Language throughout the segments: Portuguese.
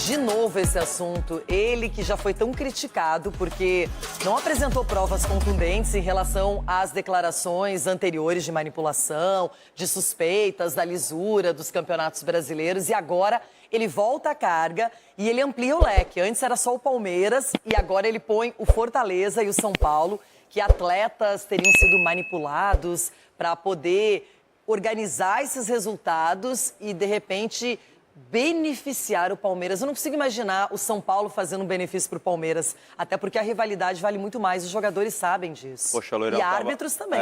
de novo esse assunto. Ele que já foi tão criticado porque não apresentou provas contundentes em relação às declarações anteriores de manipulação, de suspeitas da lisura dos campeonatos brasileiros, e agora ele volta à carga e ele amplia o leque. Antes era só o Palmeiras e agora ele põe o Fortaleza e o São Paulo, que atletas teriam sido manipulados para poder organizar esses resultados e, de repente, beneficiar o Palmeiras. Eu não consigo imaginar o São Paulo fazendo um benefício para o Palmeiras, até porque a rivalidade vale muito mais, os jogadores sabem disso. Poxa, Loirão, e árbitros também.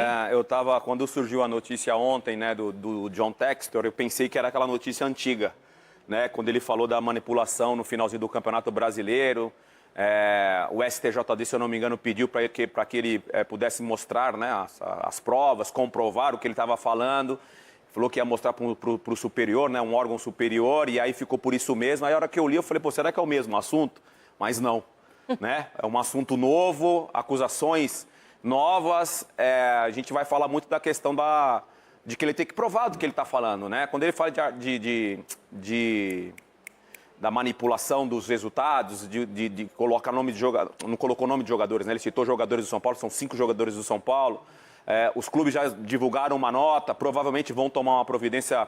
Quando surgiu a notícia ontem, né, do John Textor, eu pensei que era aquela notícia antiga, né, quando ele falou da manipulação no finalzinho do Campeonato Brasileiro. O STJD, se eu não me engano, pediu para que ele pudesse mostrar, né, as provas, comprovar o que ele estava falando. Falou que ia mostrar para o superior, né, um órgão superior, e aí ficou por isso mesmo. Aí a hora que eu li, eu falei, pô, será que é o mesmo assunto? Mas não, né? É um assunto novo, acusações novas. A gente vai falar muito da questão de que ele tem que provar do que ele está falando, né? Quando ele fala da manipulação dos resultados, de colocar nome de jogador, não colocou nome de jogadores, né? Ele citou jogadores do São Paulo, são 5 jogadores do São Paulo. Os clubes já divulgaram uma nota, provavelmente vão tomar uma providência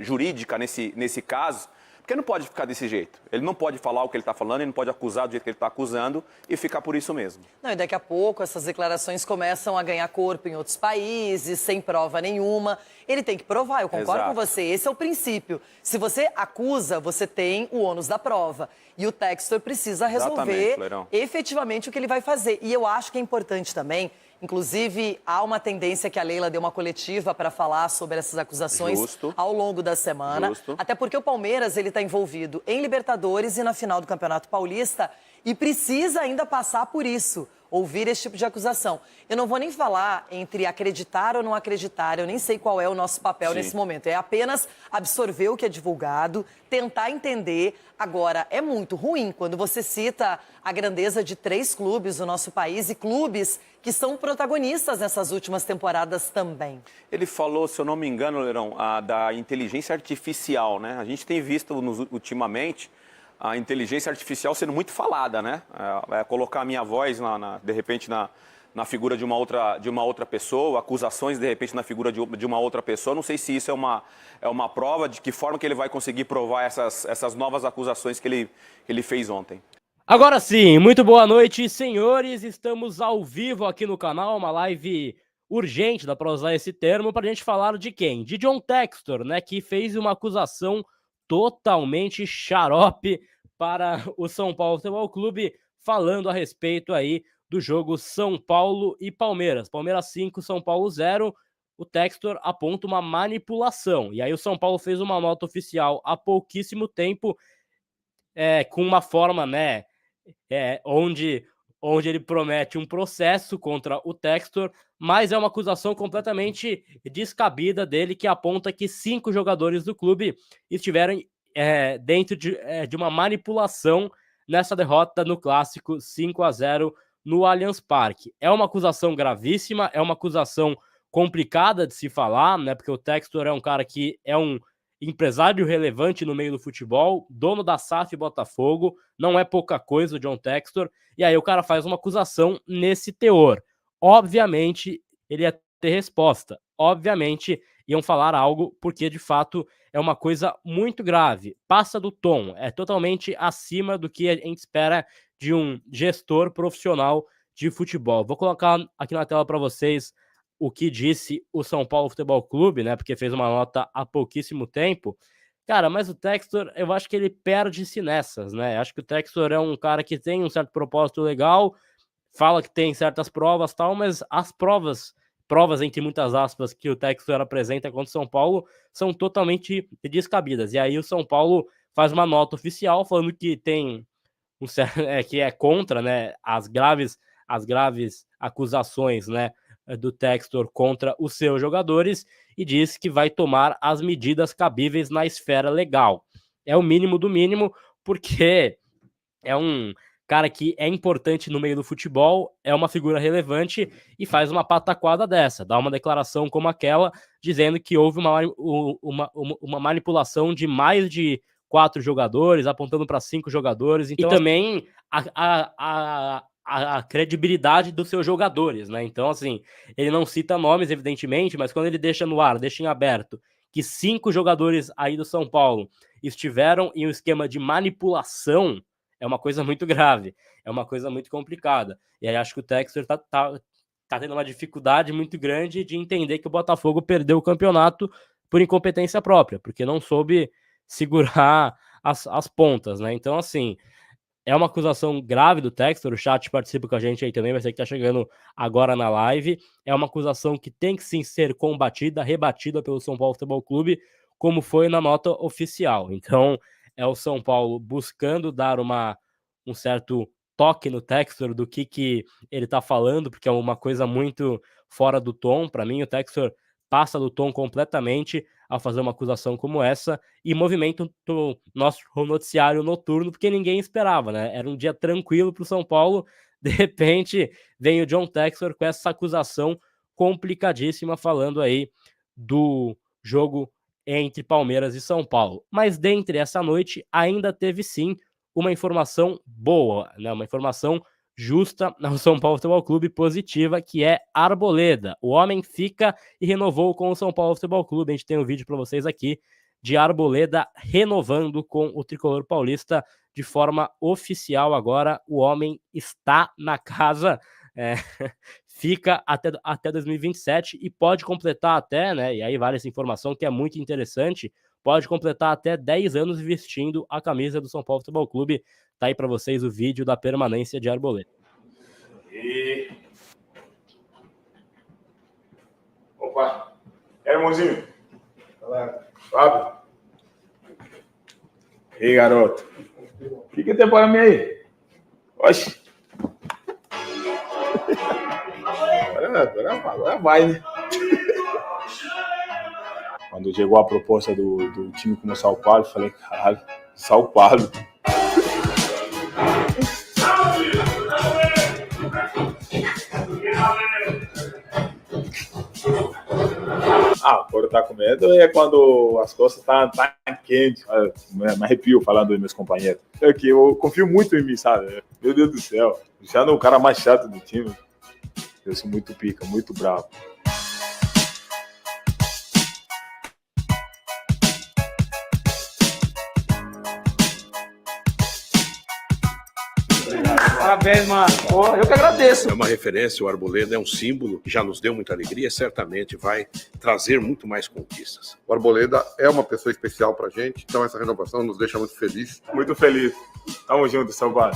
jurídica nesse caso, porque não pode ficar desse jeito. Ele não pode falar o que ele está falando, ele não pode acusar do jeito que ele está acusando e ficar por isso mesmo. Não, e daqui a pouco essas declarações começam a ganhar corpo em outros países, sem prova nenhuma. Ele tem que provar, eu concordo com você, esse é o princípio. Se você acusa, você tem o ônus da prova. E o Textor precisa resolver efetivamente o que ele vai fazer. E eu acho que é importante também. Inclusive, há uma tendência que a Leila deu uma coletiva para falar sobre essas acusações ao longo da semana. Até porque o Palmeiras está envolvido em Libertadores e na final do Campeonato Paulista e precisa ainda passar por isso, ouvir esse tipo de acusação. Eu não vou nem falar entre acreditar ou não acreditar, eu nem sei qual é o nosso papel nesse momento. É apenas absorver o que é divulgado, tentar entender. Agora, é muito ruim quando você cita a grandeza de 3 clubes do nosso país e clubes que são protagonistas nessas últimas temporadas também. Ele falou, se eu não me engano, Leirão, da inteligência artificial, né? A gente tem visto ultimamente a inteligência artificial sendo muito falada, né? Colocar a minha voz, de repente, na figura de uma outra pessoa, acusações, de repente, na figura de uma outra pessoa. Não sei se isso é uma prova de que forma que ele vai conseguir provar essas novas acusações que ele fez ontem. Agora sim, muito boa noite, senhores. Estamos ao vivo aqui no canal, uma live urgente, dá para usar esse termo, para a gente falar de quem? De John Textor, né, que fez uma acusação totalmente xarope para o São Paulo Futebol Clube, falando a respeito aí do jogo São Paulo e Palmeiras. Palmeiras 5, São Paulo 0. O Textor aponta uma manipulação. E aí o São Paulo fez uma nota oficial há pouquíssimo tempo, com uma forma, né, onde ele promete um processo contra o Textor, mas é uma acusação completamente descabida dele, que aponta que 5 jogadores do clube estiveram dentro de uma manipulação nessa derrota no Clássico 5-0 no Allianz Parque. É uma acusação gravíssima, é uma acusação complicada de se falar, né, porque o Textor é um cara que é um empresário relevante no meio do futebol, dono da SAF Botafogo, não é pouca coisa o John Textor, e aí o cara faz uma acusação nesse teor. Obviamente, ele ia ter resposta. Obviamente, iam falar algo, porque de fato é uma coisa muito grave. Passa do tom, é totalmente acima do que a gente espera de um gestor profissional de futebol. Vou colocar aqui na tela para vocês o que disse o São Paulo Futebol Clube, né, porque fez uma nota há pouquíssimo tempo. Cara, mas o Textor, eu acho que ele perde-se nessas, né? Acho que o Textor é um cara que tem um certo propósito legal, fala que tem certas provas e tal, mas as provas entre muitas aspas, que o Textor apresenta contra o São Paulo são totalmente descabidas. E aí o São Paulo faz uma nota oficial falando que tem que é contra, né, as graves acusações, né, do Textor contra os seus jogadores, e diz que vai tomar as medidas cabíveis na esfera legal. É o mínimo do mínimo, porque é um cara que é importante no meio do futebol, é uma figura relevante e faz uma pataquada dessa, dá uma declaração como aquela, dizendo que houve uma manipulação de mais de 4 jogadores, apontando para 5 jogadores. Então, e também a credibilidade dos seus jogadores, né? Então, assim, ele não cita nomes, evidentemente, mas quando ele deixa no ar, deixa em aberto, que 5 jogadores aí do São Paulo estiveram em um esquema de manipulação, é uma coisa muito grave, é uma coisa muito complicada. E aí acho que o Textor tá tendo uma dificuldade muito grande de entender que o Botafogo perdeu o campeonato por incompetência própria, porque não soube segurar as pontas, né? Então, assim, é uma acusação grave do Textor, o chat participa com a gente aí também, vai ser que tá chegando agora na live. É uma acusação que tem que sim ser combatida, rebatida pelo São Paulo Futebol Clube, como foi na nota oficial. Então, é o São Paulo buscando dar um certo toque no Textor do que ele tá falando, porque é uma coisa muito fora do tom. Para mim, o Textor passa do tom completamente ao fazer uma acusação como essa e movimenta o nosso noticiário noturno, porque ninguém esperava, né? Era um dia tranquilo para o São Paulo, de repente vem o John Textor com essa acusação complicadíssima, falando aí do jogo entre Palmeiras e São Paulo. Mas dentre essa noite ainda teve sim uma informação boa, né? Uma informação justa no São Paulo Futebol Clube, positiva, que é Arboleda. O homem fica e renovou com o São Paulo Futebol Clube. A gente tem um vídeo para vocês aqui de Arboleda renovando com o tricolor paulista de forma oficial. Agora o homem está na casa, fica até 2027 e pode completar até, né? E aí vale essa informação que é muito interessante, pode completar até 10 anos vestindo a camisa do São Paulo Futebol Clube. Tá aí para vocês o vídeo da permanência de Arboleda. E... Opa! Irmãozinho! Fábio? E aí, garoto? O que tem para mim aí? Oxi! Agora vai, né? Quando chegou a proposta do time como São Paulo, eu falei, caralho, São Paulo. O couro tá com medo é quando as costas tá quentes. Me arrepio falando dos meus companheiros. Eu confio muito em mim, sabe? Meu Deus do céu. Já não é o cara mais chato do time. Eu sou muito pica, muito bravo. Parabéns, mano. Pô, eu que agradeço. É uma referência, o Arboleda é um símbolo que já nos deu muita alegria, certamente vai trazer muito mais conquistas. O Arboleda é uma pessoa especial pra gente, então essa renovação nos deixa muito feliz. Muito feliz. Tamo junto, São Paulo.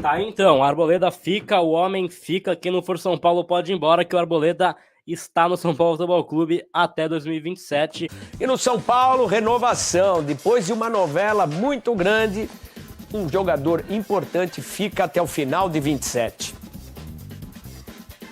Tá, então, Arboleda fica, o homem fica, quem não for São Paulo pode ir embora, que o Arboleda está no São Paulo Futebol Clube até 2027. E no São Paulo, renovação. Depois de uma novela muito grande, um jogador importante fica até o final de 27.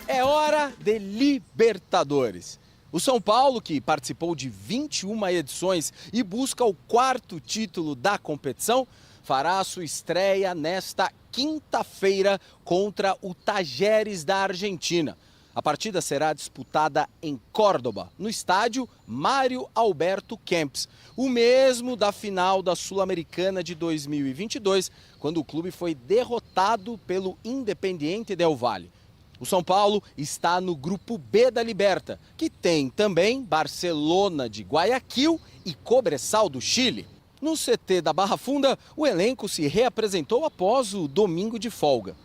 É hora de Libertadores. O São Paulo, que participou de 21 edições e busca o 4º título da competição, fará a sua estreia nesta quinta-feira contra o Tajeres da Argentina. A partida será disputada em Córdoba, no estádio Mário Alberto Kempes, o mesmo da final da Sul-Americana de 2022, quando o clube foi derrotado pelo Independiente Del Valle. O São Paulo está no grupo B da Liberta, que tem também Barcelona de Guayaquil e Cobresal do Chile. No CT da Barra Funda, o elenco se reapresentou após o domingo de folga.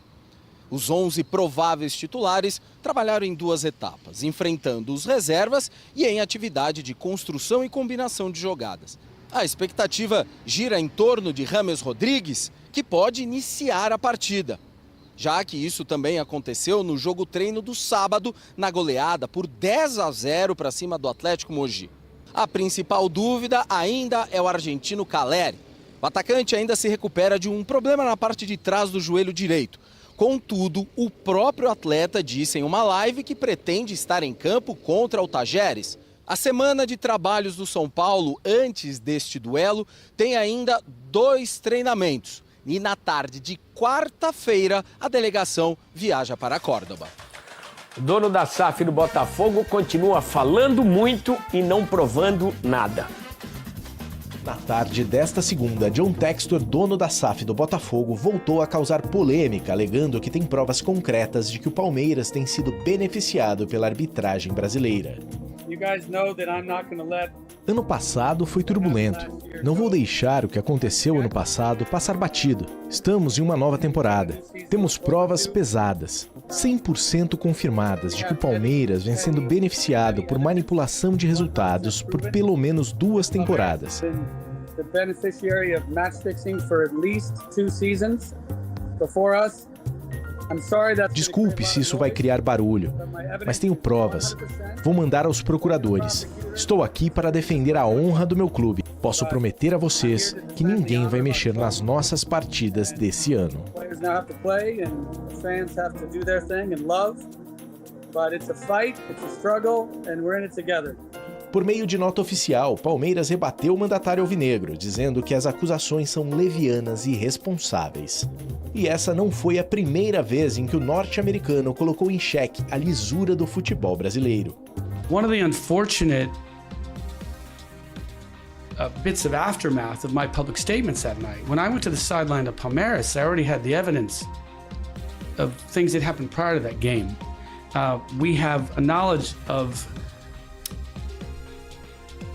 Os 11 prováveis titulares trabalharam em 2 etapas, enfrentando os reservas e em atividade de construção e combinação de jogadas. A expectativa gira em torno de James Rodrigues, que pode iniciar a partida, já que isso também aconteceu no jogo treino do sábado, na goleada por 10-0 para cima do Atlético Mogi. A principal dúvida ainda é o argentino Caleri. O atacante ainda se recupera de um problema na parte de trás do joelho direito. Contudo, o próprio atleta disse em uma live que pretende estar em campo contra o Tajeres. A semana de trabalhos do São Paulo antes deste duelo tem ainda 2 treinamentos. E na tarde de quarta-feira, a delegação viaja para Córdoba. O dono da SAF do Botafogo continua falando muito e não provando nada. Na tarde desta segunda, John Textor, dono da SAF do Botafogo, voltou a causar polêmica, alegando que tem provas concretas de que o Palmeiras tem sido beneficiado pela arbitragem brasileira. Ano passado foi turbulento. Não vou deixar o que aconteceu ano passado passar batido. Estamos em uma nova temporada. Temos provas pesadas, 100% confirmadas de que o Palmeiras vem sendo beneficiado por manipulação de resultados por pelo menos 2 temporadas. Desculpe se isso vai criar barulho, mas tenho provas. Vou mandar aos procuradores. Estou aqui para defender a honra do meu clube. Posso prometer a vocês que ninguém vai mexer nas nossas partidas desse ano. Por meio de nota oficial, Palmeiras rebateu o mandatário alvinegro, dizendo que as acusações são levianas e irresponsáveis. E essa não foi a primeira vez em que o norte-americano colocou em xeque a lisura do futebol brasileiro. One of the unfortunate bits of aftermath of my public statements that night, when I went to the sideline of Palmeiras, I already had the evidence of things that happened prior to that game. We have a knowledge of,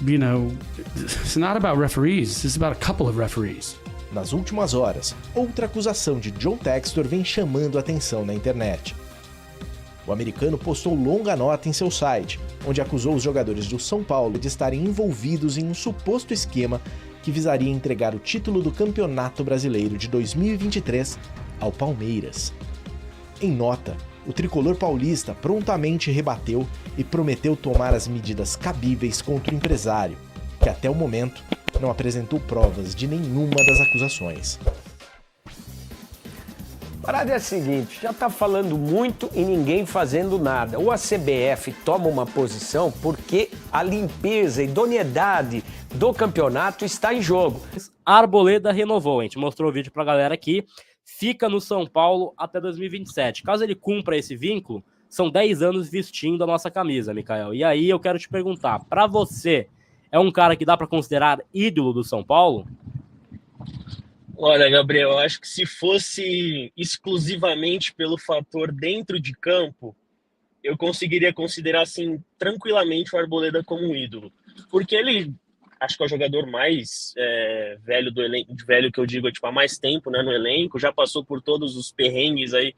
you know, it's not about referees, it's about a couple of referees. Nas últimas horas, outra acusação de John Textor vem chamando a atenção na internet. O americano postou longa nota em seu site, onde acusou os jogadores do São Paulo de estarem envolvidos em um suposto esquema que visaria entregar o título do Campeonato Brasileiro de 2023 ao Palmeiras. Em nota, o tricolor paulista prontamente rebateu e prometeu tomar as medidas cabíveis contra o empresário, que até o momento não apresentou provas de nenhuma das acusações. A parada é a seguinte, já está falando muito e ninguém fazendo nada. Ou a CBF toma uma posição porque a limpeza e idoneidade do campeonato está em jogo. A Arboleda renovou, a gente mostrou o vídeo para a galera aqui, fica no São Paulo até 2027. Caso ele cumpra esse vínculo, são 10 anos vestindo a nossa camisa, Mikael. E aí eu quero te perguntar, para você, é um cara que dá para considerar ídolo do São Paulo? Olha, Gabriel, eu acho que se fosse exclusivamente pelo fator dentro de campo, eu conseguiria considerar, assim, tranquilamente o Arboleda como um ídolo. Porque ele, acho que é o jogador mais velho do elenco, velho que eu digo, tipo, há mais tempo, né, no elenco, já passou por todos os perrengues aí,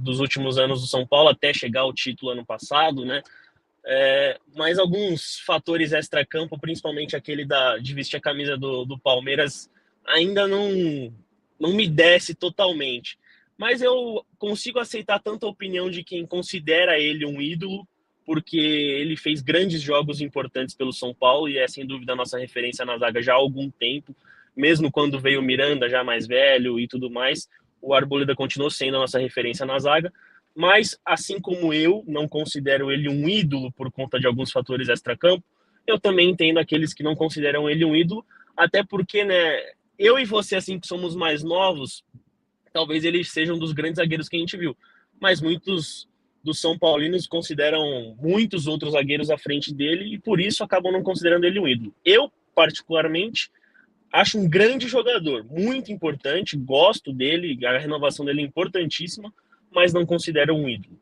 dos últimos anos do São Paulo, até chegar ao título ano passado, né? Mas alguns fatores extra-campo, principalmente aquele de vestir a camisa do Palmeiras, ainda não me desce totalmente. Mas eu consigo aceitar tanto a opinião de quem considera ele um ídolo, porque ele fez grandes jogos importantes pelo São Paulo e é sem dúvida a nossa referência na zaga já há algum tempo, mesmo quando veio o Miranda já mais velho e tudo mais, o Arboleda continuou sendo a nossa referência na zaga. Mas, assim como eu não considero ele um ídolo por conta de alguns fatores extra-campo, eu também entendo aqueles que não consideram ele um ídolo, até porque, né, eu e você, assim, que somos mais novos, talvez ele seja um dos grandes zagueiros que a gente viu. Mas muitos dos São Paulinos consideram muitos outros zagueiros à frente dele e por isso acabam não considerando ele um ídolo. Eu, particularmente, acho um grande jogador, muito importante, gosto dele, a renovação dele é importantíssima, mas não considero um ídolo.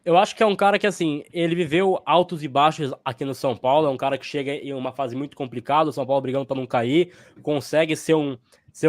Eu acho que é um cara que, assim, ele viveu altos e baixos aqui no São Paulo, é um cara que chega em uma fase muito complicada, o São Paulo brigando para não cair, consegue ser um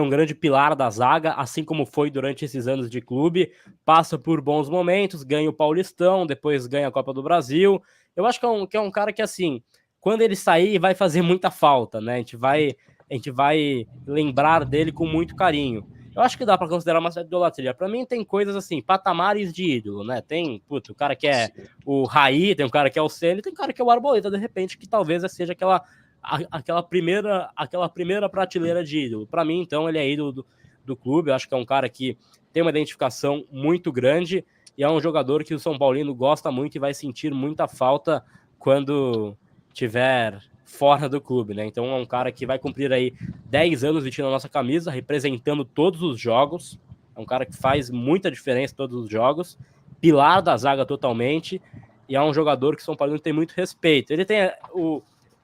grande pilar da zaga, assim como foi durante esses anos de clube, passa por bons momentos, ganha o Paulistão, depois ganha a Copa do Brasil. Eu acho que é um cara que, assim, quando ele sair, vai fazer muita falta, né? A gente vai lembrar dele com muito carinho. Eu acho que dá pra considerar uma certa idolatria. Pra mim tem coisas assim, patamares de ídolo, né? Tem, o cara que é o Raí, tem um cara que é o Ceni, tem um cara que é o Arboleda, de repente, que talvez seja aquela primeira prateleira de ídolo. Pra mim, então, ele é ídolo do clube. Eu acho que é um cara que tem uma identificação muito grande e é um jogador que o São Paulino gosta muito e vai sentir muita falta quando tiver fora do clube, né? Então é um cara que vai cumprir aí 10 anos vestindo a nossa camisa, representando todos os jogos. É É um cara que faz muita diferença em todos os jogos, pilar da zaga totalmente, e é um jogador que o São Paulo tem muito respeito. Ele tem o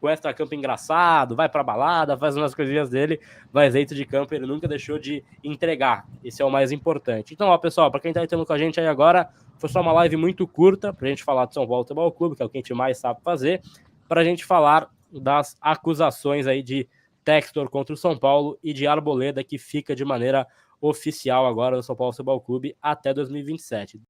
extra-campo engraçado, vai pra balada, faz umas coisinhas dele, mas dentro de campo ele nunca deixou de entregar. Esse é o mais importante. Então, ó, pessoal, pra quem tá entrando com a gente aí agora, foi só uma live muito curta pra gente falar do São Paulo Futebol Clube, que é o que a gente mais sabe fazer, pra gente falar das acusações aí de Textor contra o São Paulo e de Arboleda, que fica de maneira oficial agora no São Paulo Futebol Clube até 2027.